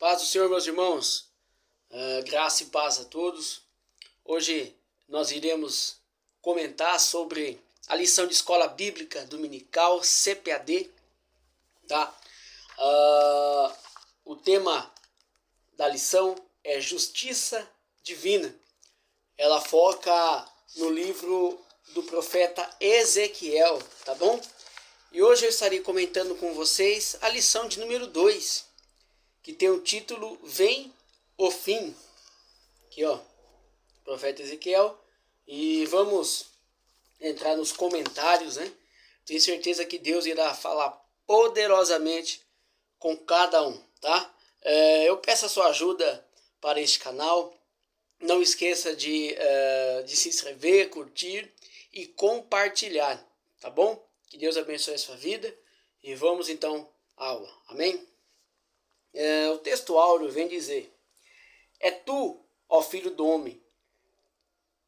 Paz do Senhor, meus irmãos, graça e paz a todos. Hoje nós iremos comentar sobre a lição de escola bíblica dominical CPAD, tá? O tema da lição é Justiça Divina. Ela foca no livro do profeta Ezequiel, tá bom? E hoje eu estarei comentando com vocês a lição de número 2, que tem o título Vem o Fim. Aqui, ó, profeta Ezequiel. E vamos entrar nos comentários, né? Tenho certeza que Deus irá falar poderosamente com cada um, tá? Eu peço a sua ajuda para este canal. Não esqueça de se inscrever, curtir e compartilhar, tá bom? Que Deus abençoe a sua vida. E vamos então à aula. Amém? O texto áureo vem dizer: é tu, ó filho do homem.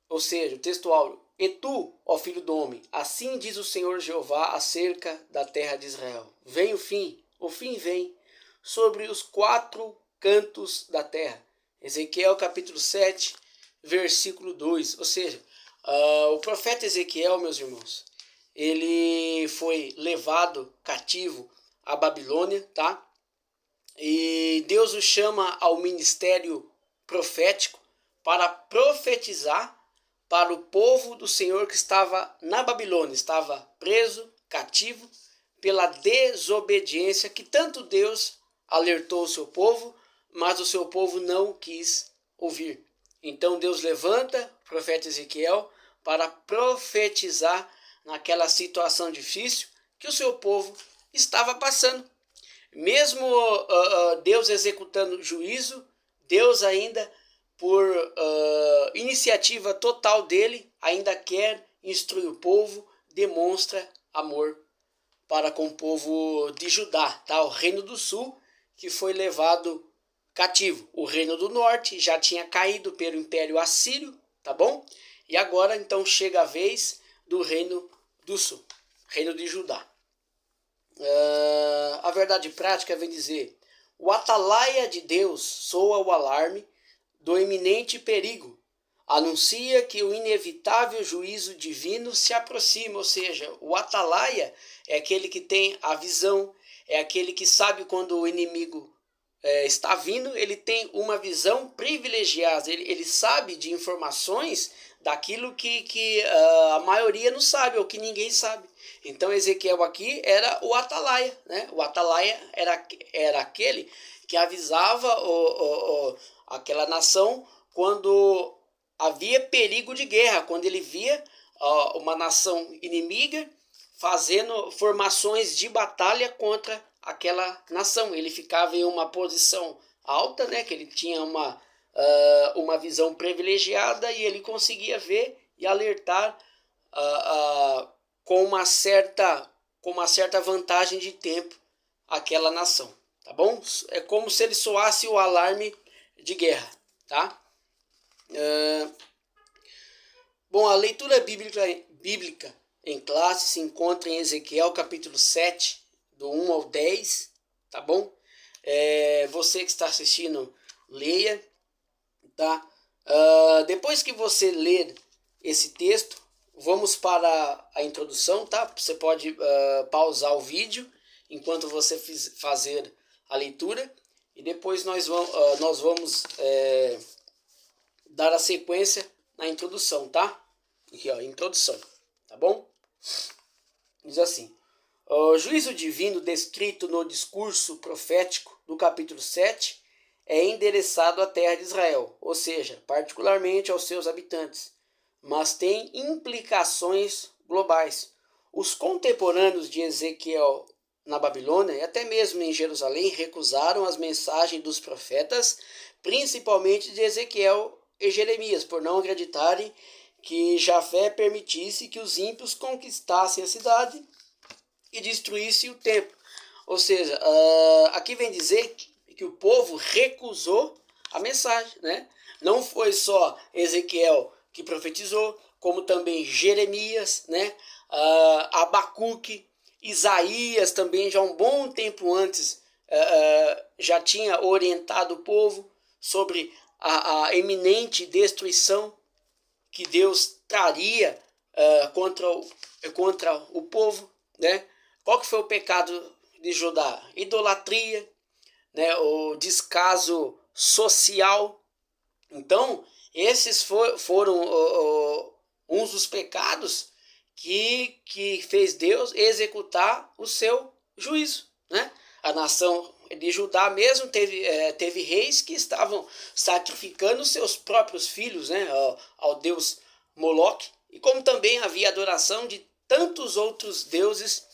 Ou seja, o texto áureo: e tu, ó filho do homem, assim diz o Senhor Jeová acerca da terra de Israel. Vem o fim vem sobre os 4 cantos da terra. Ezequiel capítulo 7, versículo 2. Ou seja, o profeta Ezequiel, meus irmãos, ele foi levado cativo à Babilônia, tá? E Deus o chama ao ministério profético para profetizar para o povo do Senhor que estava na Babilônia, estava preso, cativo, pela desobediência que tanto Deus alertou o seu povo, mas o seu povo não quis ouvir. Então Deus levanta o profeta Ezequiel para profetizar naquela situação difícil que o seu povo estava passando. Mesmo Deus executando juízo, Deus ainda, por iniciativa total dele, ainda quer instruir o povo, demonstra amor para com o povo de Judá, tá? O reino do sul que foi levado cativo. O reino do norte já tinha caído pelo Império Assírio, tá bom? E agora então chega a vez do reino do sul, reino de Judá. A verdade prática vem dizer: o atalaia de Deus soa o alarme do iminente perigo, anuncia que o inevitável juízo divino se aproxima. Ou seja, o atalaia é aquele que tem a visão, é aquele que sabe quando o inimigo está vindo. Ele tem uma visão privilegiada, ele sabe de informações daquilo que a maioria não sabe, ou que ninguém sabe. Então Ezequiel aqui era o atalaia, né? O atalaia era aquele que avisava aquela nação quando havia perigo de guerra, quando ele via uma nação inimiga fazendo formações de batalha contra aquela nação. Ele ficava em uma posição alta, né? Que ele tinha uma visão privilegiada e ele conseguia ver e alertar com uma certa vantagem de tempo aquela nação, tá bom? É como se ele soasse o alarme de guerra, tá? Bom, a leitura bíblica em classe se encontra em Ezequiel capítulo 7, do 1 ao 10, tá bom? Você que está assistindo, leia, tá? Depois que você ler esse texto, vamos para a introdução, tá? Você pode pausar o vídeo enquanto você fazer a leitura, e depois nós vamos dar a sequência na introdução, tá? Aqui, ó, introdução, tá bom? Diz assim: o juízo divino descrito no discurso profético do capítulo 7 é endereçado à terra de Israel, ou seja, particularmente aos seus habitantes, mas tem implicações globais. Os contemporâneos de Ezequiel na Babilônia e até mesmo em Jerusalém recusaram as mensagens dos profetas, principalmente de Ezequiel e Jeremias, por não acreditarem que Javé permitisse que os ímpios conquistassem a cidade e destruíssem o templo. Ou seja, aqui vem dizer que o povo recusou a mensagem, né? Não foi só Ezequiel que profetizou, como também Jeremias, né? Abacuque, Isaías também, já um bom tempo antes já tinha orientado o povo sobre a iminente destruição que Deus traria contra o povo, né? Qual que foi o pecado de Judá? Idolatria, né? O descaso social. Então, esses foram uns dos pecados que fez Deus executar o seu juízo, né? A nação de Judá mesmo teve reis que estavam sacrificando seus próprios filhos, né, ao deus Moloque, e como também havia adoração de tantos outros deuses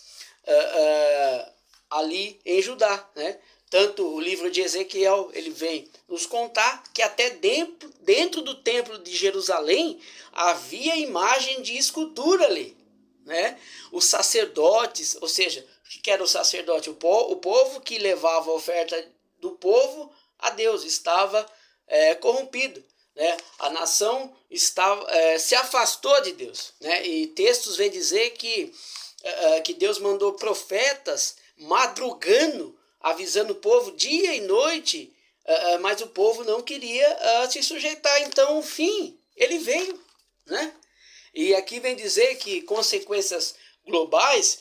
ali em Judá, né? Tanto o livro de Ezequiel, ele vem nos contar que até dentro do templo de Jerusalém havia imagem de escultura ali, né? Os sacerdotes, ou seja, o que era o sacerdote? O povo que levava a oferta do povo a Deus estava corrompido, né? A nação se afastou de Deus, né? E textos vêm dizer que Deus mandou profetas madrugando, avisando o povo dia e noite, mas o povo não queria se sujeitar. Então, o fim, ele veio, né? E aqui vem dizer que consequências globais,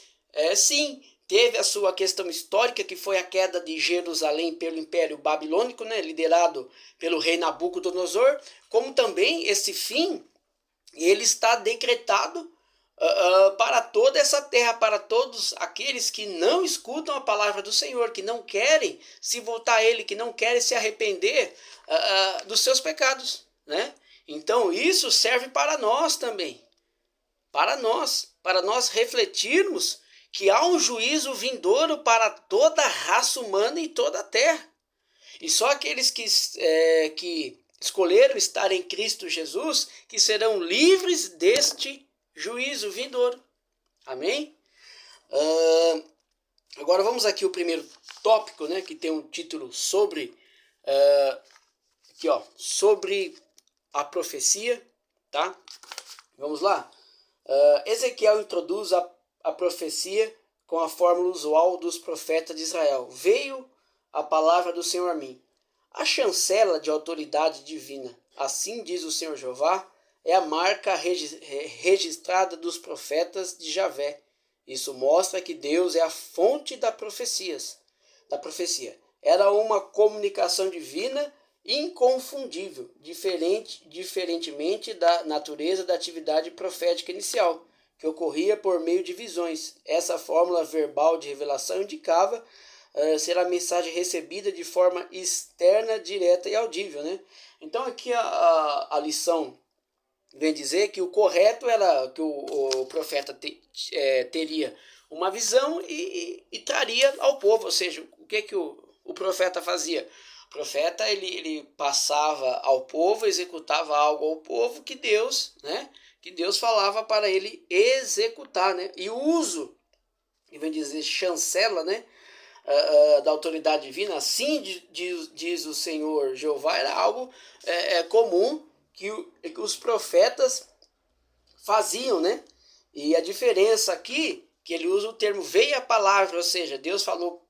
sim, teve a sua questão histórica, que foi a queda de Jerusalém pelo Império Babilônico, né, liderado pelo rei Nabucodonosor, como também esse fim, ele está decretado para toda essa terra, para todos aqueles que não escutam a palavra do Senhor, que não querem se voltar a Ele, que não querem se arrepender dos seus pecados, né? Então isso serve para nós também, para nós refletirmos que há um juízo vindouro para toda a raça humana e toda a terra. E só aqueles que escolheram estar em Cristo Jesus, que serão livres deste juízo vindouro. Amém? Agora vamos aqui o primeiro tópico, né, que tem um título sobre aqui, ó, sobre a profecia, tá? Vamos lá. Ezequiel introduz a profecia com a fórmula usual dos profetas de Israel. Veio a palavra do Senhor a mim. A chancela de autoridade divina, assim diz o Senhor Jeová, é a marca registrada dos profetas de Javé. Isso mostra que Deus é a fonte da profecia. Era uma comunicação divina inconfundível, diferentemente da natureza da atividade profética inicial, que ocorria por meio de visões. Essa fórmula verbal de revelação indicava ser a mensagem recebida de forma externa, direta e audível, né? Então aqui a lição vem dizer que o correto era que o profeta teria uma visão e traria ao povo, ou seja, o que o profeta fazia? O profeta ele passava ao povo, executava algo ao povo que Deus falava para ele executar, né? E o uso, vem dizer chancela, né? Da autoridade divina, assim diz o Senhor Jeová, era algo comum que os profetas faziam, né? E a diferença aqui, que ele usa o termo veio a palavra, ou seja, Deus falou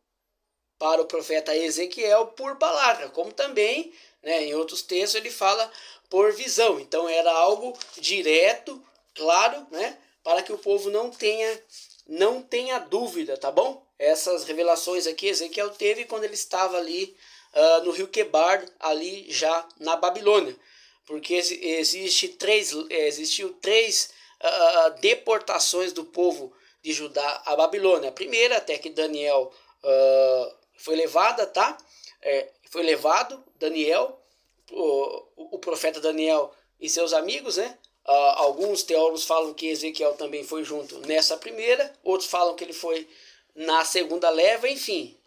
para o profeta Ezequiel por palavra, como também, né, em outros textos ele fala por visão. Então era algo direto, claro, né, para que o povo não tenha dúvida, tá bom? Essas revelações aqui Ezequiel teve quando ele estava ali no rio Quebar, ali já na Babilônia, porque existiu três deportações do povo de Judá à Babilônia. A primeira, até que Daniel foi levada, tá? Foi levado Daniel, o profeta Daniel e seus amigos, né? Alguns teólogos falam que Ezequiel também foi junto nessa primeira, outros falam que ele foi na segunda leva, enfim.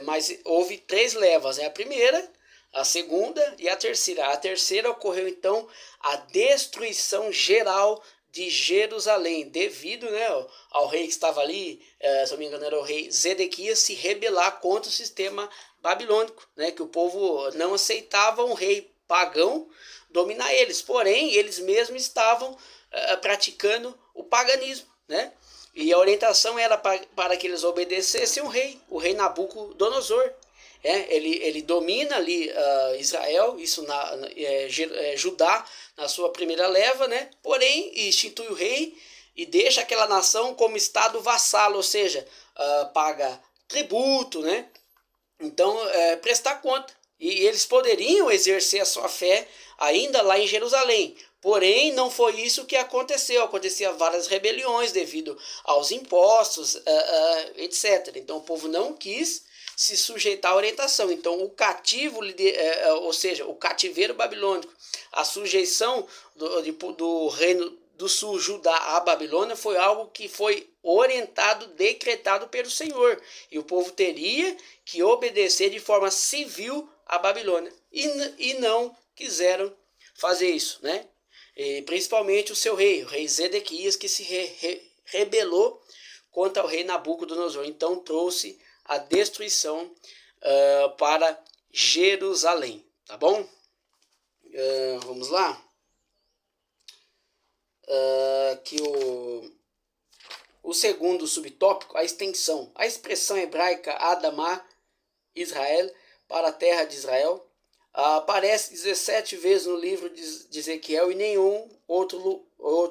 Mas houve 3 levas, né? A primeira, a segunda e a terceira. A terceira ocorreu então a destruição geral de Jerusalém, devido, né, ao rei que estava ali, se não me engano era o rei Zedequias, se rebelar contra o sistema babilônico, né, que o povo não aceitava um rei pagão dominar eles, porém eles mesmos estavam praticando o paganismo, né, e a orientação era para que eles obedecessem o rei Nabucodonosor, Ele domina ali Israel, isso Judá na sua primeira leva, né? Porém institui o rei e deixa aquela nação como estado vassalo, ou seja, paga tributo, né? Então, prestar conta. E eles poderiam exercer a sua fé ainda lá em Jerusalém. Porém, não foi isso que aconteceu. Aconteciam várias rebeliões devido aos impostos, etc. Então, o povo não quis se sujeitar à orientação. Então, o cativo, ou seja, o cativeiro babilônico, a sujeição do reino do sul, Judá, à Babilônia, foi algo que foi orientado, decretado pelo Senhor. E o povo teria que obedecer de forma civil à Babilônia. E não quiseram fazer isso, né? E principalmente o rei Zedequias, que se rebelou contra o rei Nabucodonosor. Então trouxe a destruição para Jerusalém, tá bom? Vamos lá? Que o segundo subtópico, a extensão. A expressão hebraica Adamá, Israel, para a terra de Israel, aparece 17 vezes no livro de Ezequiel e nenhum outro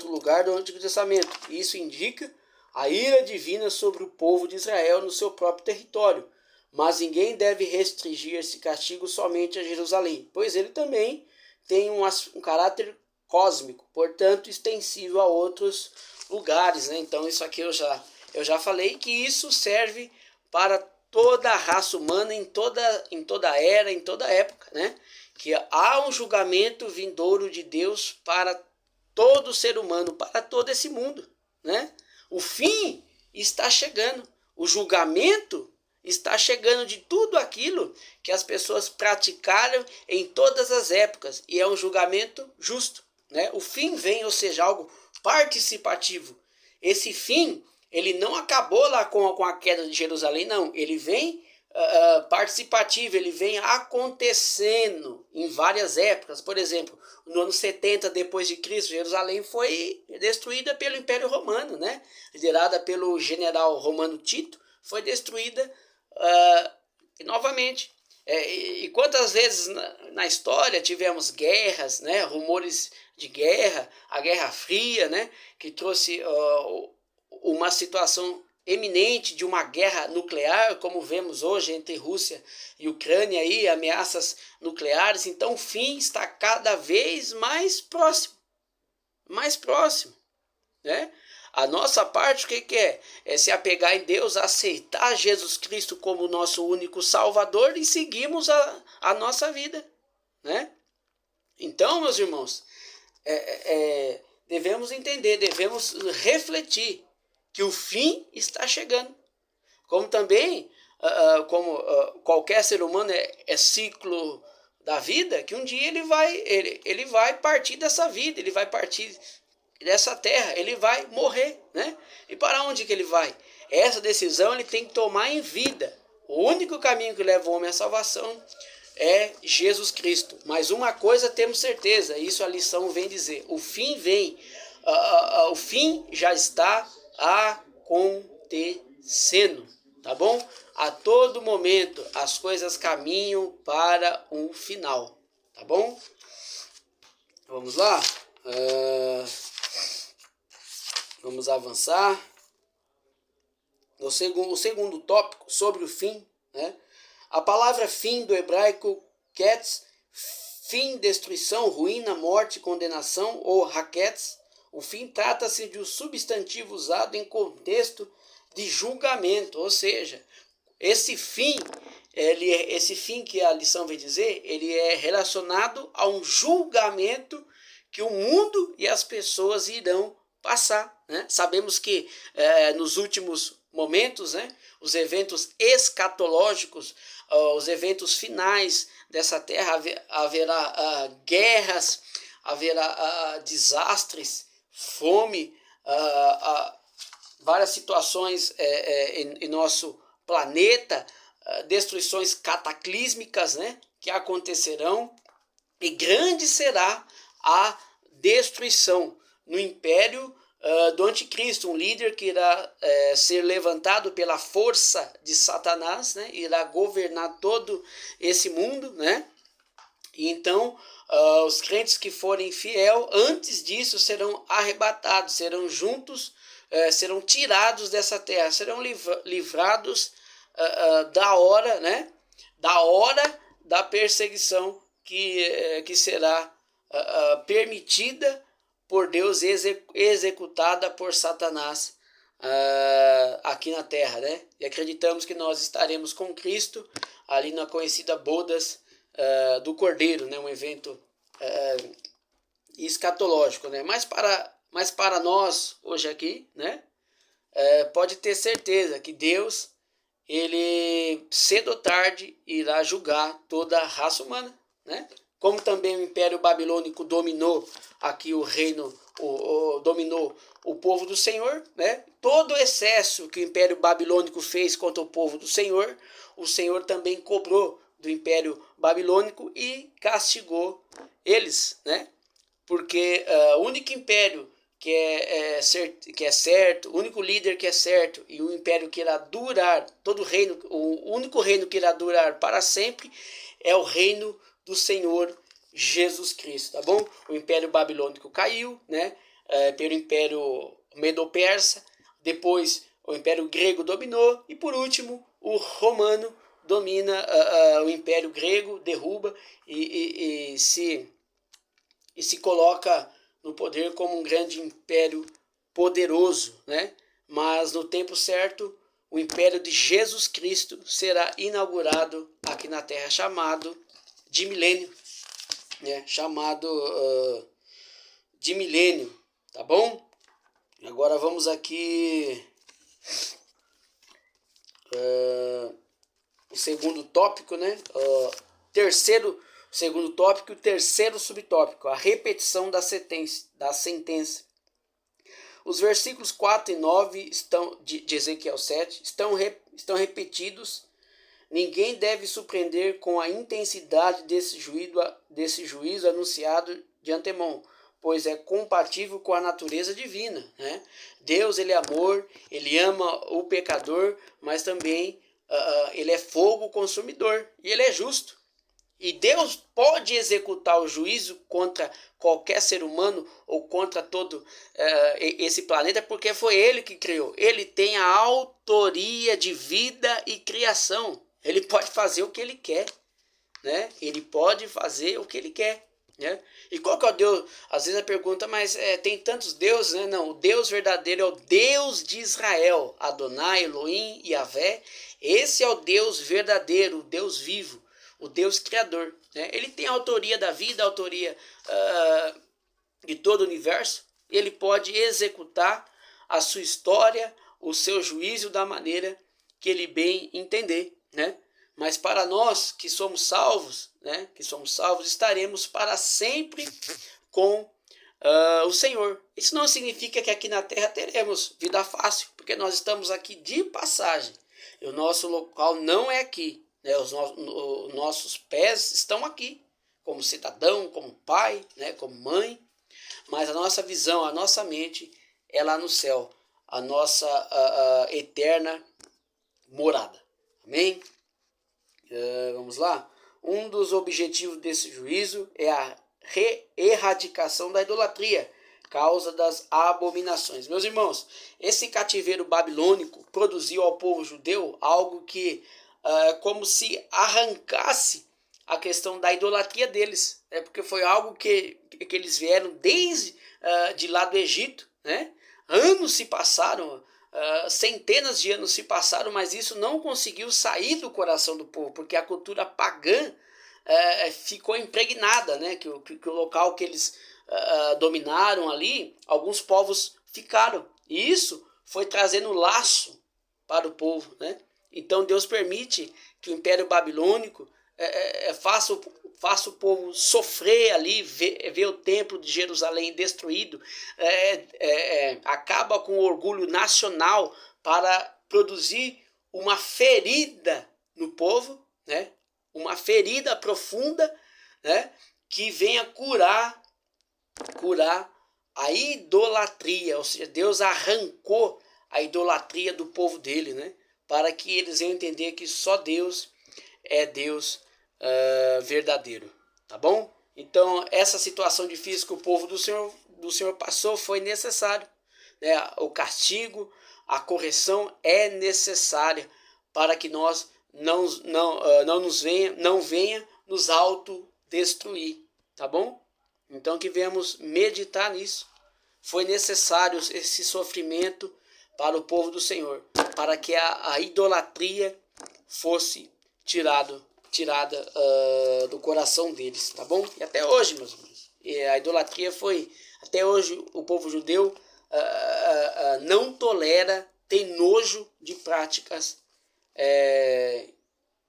lugar do Antigo Testamento. Isso indica a ira divina sobre o povo de Israel no seu próprio território. Mas ninguém deve restringir esse castigo somente a Jerusalém, pois ele também tem um caráter cósmico, portanto extensível a outros lugares, né? Então isso aqui eu já falei que isso serve para toda a raça humana em toda era, em toda época, né? Que há um julgamento vindouro de Deus para todo ser humano, para todo esse mundo, né? O fim está chegando, o julgamento está chegando de tudo aquilo que as pessoas praticaram em todas as épocas, e é um julgamento justo, né? O fim vem, ou seja, algo participativo. Esse fim, ele não acabou lá com a queda de Jerusalém, não. Ele vem participativo, ele vem acontecendo em várias épocas. Por exemplo, no ano 70 depois de Cristo, Jerusalém foi destruída pelo Império Romano, né? Liderada pelo general Romano Tito, foi destruída novamente. E quantas vezes na história tivemos guerras, né? Rumores de guerra, a Guerra Fria, né? Que trouxe uma situação eminente de uma guerra nuclear, como vemos hoje entre Rússia e Ucrânia, aí, ameaças nucleares. Então o fim está cada vez mais próximo, né? A nossa parte, o que é? É se apegar em Deus, aceitar Jesus Cristo como nosso único Salvador e seguirmos a nossa vida, né? Então, meus irmãos, devemos entender, devemos refletir que o fim está chegando. Como também, qualquer ser humano é ciclo da vida, que um dia ele vai partir dessa vida, ele vai partir dessa terra, ele vai morrer, né? E para onde que ele vai? Essa decisão ele tem que tomar em vida. O único caminho que leva o homem à salvação é Jesus Cristo. Mas uma coisa temos certeza, isso a lição vem dizer: o fim vem, o fim já está acontecendo, tá bom? A todo momento as coisas caminham para um final, tá bom? Vamos lá? Vamos avançar. O segundo tópico, sobre o fim, né? A palavra fim do hebraico ketz, fim, destruição, ruína, morte, condenação, ou haketz. O fim trata-se de um substantivo usado em contexto de julgamento, ou seja, esse fim que a lição vem dizer, ele é relacionado a um julgamento que o mundo e as pessoas irão passar, né? Sabemos que nos últimos momentos, né, os eventos escatológicos, os eventos finais dessa terra, haverá guerras, haverá desastres, fome, várias situações em nosso planeta, destruições cataclísmicas, né, que acontecerão, e grande será a destruição no império do anticristo, um líder que irá ser levantado pela força de Satanás, né? Irá governar todo esse mundo, né? E então os crentes que forem fiel, antes disso serão arrebatados, serão juntos, serão tirados dessa terra, serão livrados da hora, né? Da hora da perseguição que será permitida por Deus, executada por Satanás aqui na terra, né? E acreditamos que nós estaremos com Cristo ali na conhecida bodas do Cordeiro, né? Um evento escatológico, né? Mas para nós hoje aqui, né? Pode ter certeza que Deus, ele cedo ou tarde irá julgar toda a raça humana, né? Como também o Império Babilônico dominou aqui o reino, dominou o povo do Senhor, né? Todo o excesso que o Império Babilônico fez contra o povo do Senhor, o Senhor também cobrou do Império Babilônico e castigou eles, né? Porque o único império que é certo, o único líder que é certo e o império que irá durar, todo reino, o único reino que irá durar para sempre é o reino do Senhor Jesus Cristo, tá bom? O Império Babilônico caiu, né? Pelo Império Medo-Persa, depois o Império Grego dominou e por último o Romano domina o Império Grego, derruba e se coloca no poder como um grande império poderoso, né? Mas no tempo certo, o império de Jesus Cristo será inaugurado aqui na Terra, chamado de milênio, né? Chamado de milênio, tá bom? Agora vamos aqui o segundo tópico, né? Segundo tópico e o terceiro subtópico, a repetição da sentença. Os versículos 4 e 9 de Ezequiel 7 estão repetidos. Ninguém deve surpreender com a intensidade desse juízo anunciado de antemão, pois é compatível com a natureza divina, né? Deus, ele é amor, ele ama o pecador, mas também ele é fogo consumidor e ele é justo. E Deus pode executar o juízo contra qualquer ser humano ou contra todo esse planeta, porque foi Ele que criou. Ele tem a autoria de vida e criação. Ele pode fazer o que Ele quer, né? Ele pode fazer o que Ele quer, né? E qual que é o Deus? Às vezes a pergunta, mas tem tantos deuses, né? Não, o Deus verdadeiro é o Deus de Israel, Adonai, Elohim, Yahvé. Esse é o Deus verdadeiro, o Deus vivo, o Deus criador, né? Ele tem a autoria da vida, a autoria de todo o universo. Ele pode executar a sua história, o seu juízo da maneira que ele bem entender, né? Mas para nós que somos salvos, né? Que somos salvos, estaremos para sempre com o Senhor. Isso não significa que aqui na terra teremos vida fácil, porque nós estamos aqui de passagem. E o nosso local não é aqui, né? Os nossos pés estão aqui, como cidadão, como pai, né? Como mãe, mas a nossa visão, a nossa mente é lá no céu, a nossa eterna morada. Amém? Vamos lá? Um dos objetivos desse juízo é a erradicação da idolatria, causa das abominações. Meus irmãos, esse cativeiro babilônico produziu ao povo judeu algo que como se arrancasse a questão da idolatria deles, né? Porque foi algo que eles vieram desde de lá do Egito, né? Anos se passaram, centenas de anos se passaram, mas isso não conseguiu sair do coração do povo, porque a cultura pagã ficou impregnada, né? Que o local que eles dominaram ali, alguns povos ficaram, e isso foi trazendo laço para o povo, né? Então Deus permite que o Império Babilônico faça o povo sofrer ali, ver o templo de Jerusalém destruído, acaba com o orgulho nacional para produzir uma ferida no povo, né? Uma ferida profunda, né? Que venha curar a idolatria, ou seja, Deus arrancou a idolatria do povo dele, né? Para que eles iam entender que só Deus é Deus verdadeiro, tá bom? Então, essa situação difícil que o povo do Senhor passou foi necessário, né? O castigo, a correção é necessária para que nós não venha nos autodestruir, tá bom? Então que venhamos meditar nisso. Foi necessário esse sofrimento para o povo do Senhor, para que a idolatria fosse tirada do coração deles, tá bom? E até hoje, meus irmãos, a idolatria foi, até hoje o povo judeu não tolera, tem nojo de práticas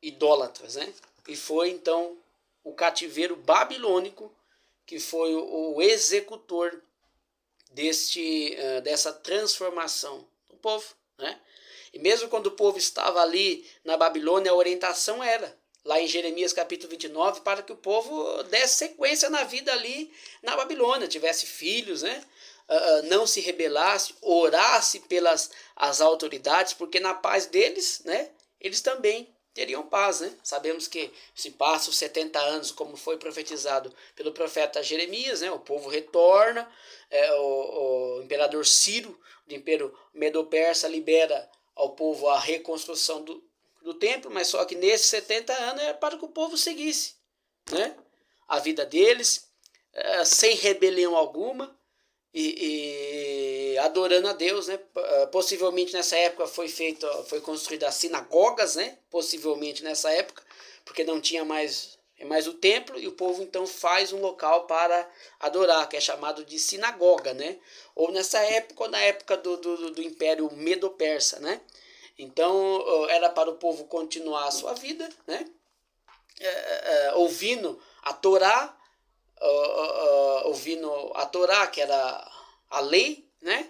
idólatras, né? E foi então o cativeiro babilônico que foi o executor dessa transformação do povo, né? E mesmo quando o povo estava ali na Babilônia, a orientação era, lá em Jeremias capítulo 29, para que o povo desse sequência na vida ali na Babilônia, tivesse filhos, né? Não se rebelasse, orasse pelas as autoridades, porque na paz deles, né? Eles também teriam paz, né? Sabemos que se passa os 70 anos, como foi profetizado pelo profeta Jeremias, né? O povo retorna, o imperador Ciro, do Império Medo-Persa, libera ao povo a reconstrução do templo, mas só que nesses 70 anos é para que o povo seguisse, né? A vida deles, sem rebelião alguma, e adorando a Deus, né? Possivelmente nessa época foi construída as sinagogas, né? Possivelmente nessa época, porque não tinha mais o templo, e o povo então faz um local para adorar, que é chamado de sinagoga, né? Ou nessa época, ou na época do Império Medo-Persa, né? Então era para o povo continuar a sua vida, né? Ouvindo a Torá, ouvindo a Torá, que era a lei, né?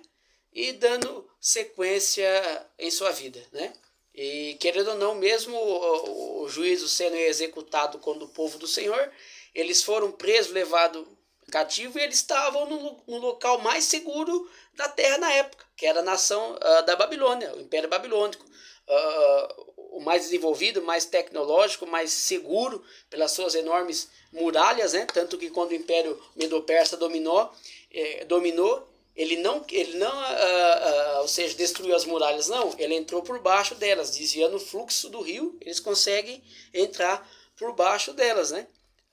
E dando sequência em sua vida, né? E querendo ou não, mesmo o juízo sendo executado contra o povo do Senhor, eles foram presos, levados cativo, e eles estavam no local mais seguro da terra na época, que era a nação da Babilônia, o Império Babilônico. O mais desenvolvido, mais tecnológico, mais seguro pelas suas enormes muralhas, né? Tanto que quando o Império Medo-Persa dominou, ele não, ou seja, destruiu as muralhas, não. Ele entrou por baixo delas, desviando o fluxo do rio, eles conseguem entrar por baixo delas, né?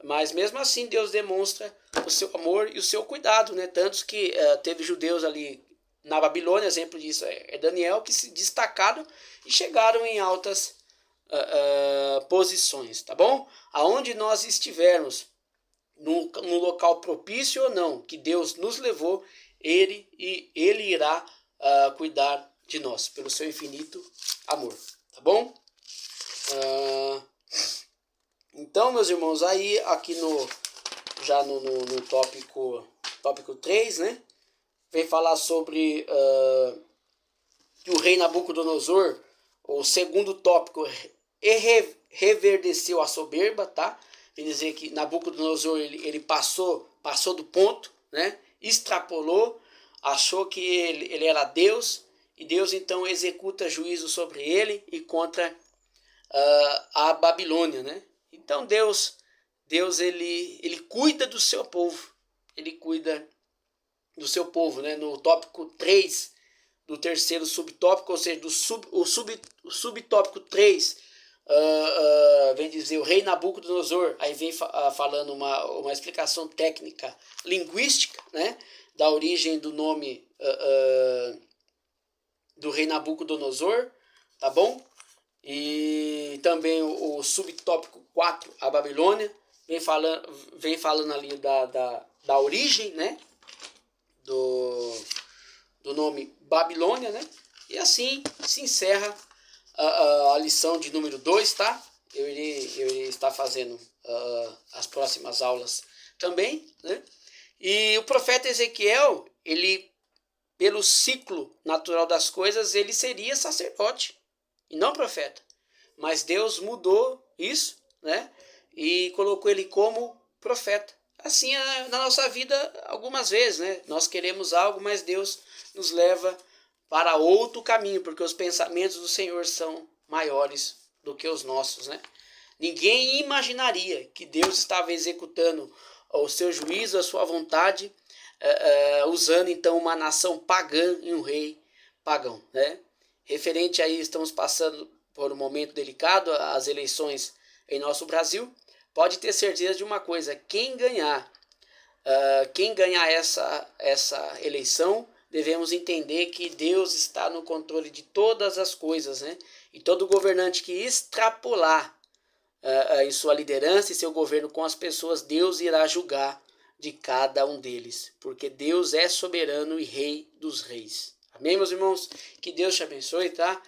Mas mesmo assim Deus demonstra o seu amor e o seu cuidado, né? Tanto que teve judeus ali na Babilônia, exemplo disso é Daniel, que se destacaram e chegaram em altas posições, tá bom? Aonde nós estivermos, no local propício ou não, que Deus nos levou, Ele irá cuidar de nós, pelo seu infinito amor, tá bom? Então, meus irmãos, aí aqui já no tópico 3, né? Vem falar sobre que o rei Nabucodonosor, o segundo tópico, reverdeceu a soberba, tá? Quer dizer que Nabucodonosor ele passou do ponto, né? Extrapolou, achou que ele era Deus, e Deus então executa juízo sobre ele e contra a Babilônia, né? Então Deus ele cuida do seu povo, ele cuida do seu povo, né? No tópico 3 do terceiro subtópico, ou seja, o subtópico 3, vem dizer o rei Nabucodonosor, aí vem falando uma explicação técnica linguística, né? Da origem do nome do rei Nabucodonosor, tá bom? E também o subtópico 4, a Babilônia, vem falando ali da origem, né? Do nome Babilônia, né? E assim se encerra a lição de número 2, tá? Eu irei estar fazendo as próximas aulas também, né? E o profeta Ezequiel, ele, pelo ciclo natural das coisas, ele seria sacerdote e não profeta. Mas Deus mudou isso, né? E colocou ele como profeta. assim na nossa vida algumas vezes, né? Nós queremos algo, mas Deus nos leva para outro caminho, porque os pensamentos do Senhor são maiores do que os nossos, né? Ninguém imaginaria que Deus estava executando o seu juízo, a sua vontade, usando então uma nação pagã e um rei pagão, né? Referente aí, estamos passando por um momento delicado, as eleições em nosso Brasil. Pode ter certeza de uma coisa: quem ganhar essa eleição, devemos entender que Deus está no controle de todas as coisas, né? E todo governante que extrapolar em sua liderança e seu governo com as pessoas, Deus irá julgar de cada um deles, porque Deus é soberano e rei dos reis. Amém, meus irmãos? Que Deus te abençoe, tá?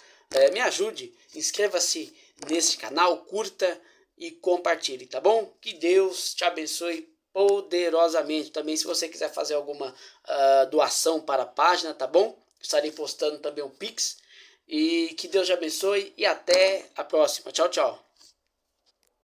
Me ajude, inscreva-se nesse canal, curta e compartilhe, tá bom? Que Deus te abençoe poderosamente. Também, se você quiser fazer alguma doação para a página, tá bom? Estarei postando também o Pix. E que Deus te abençoe e até a próxima. Tchau, tchau.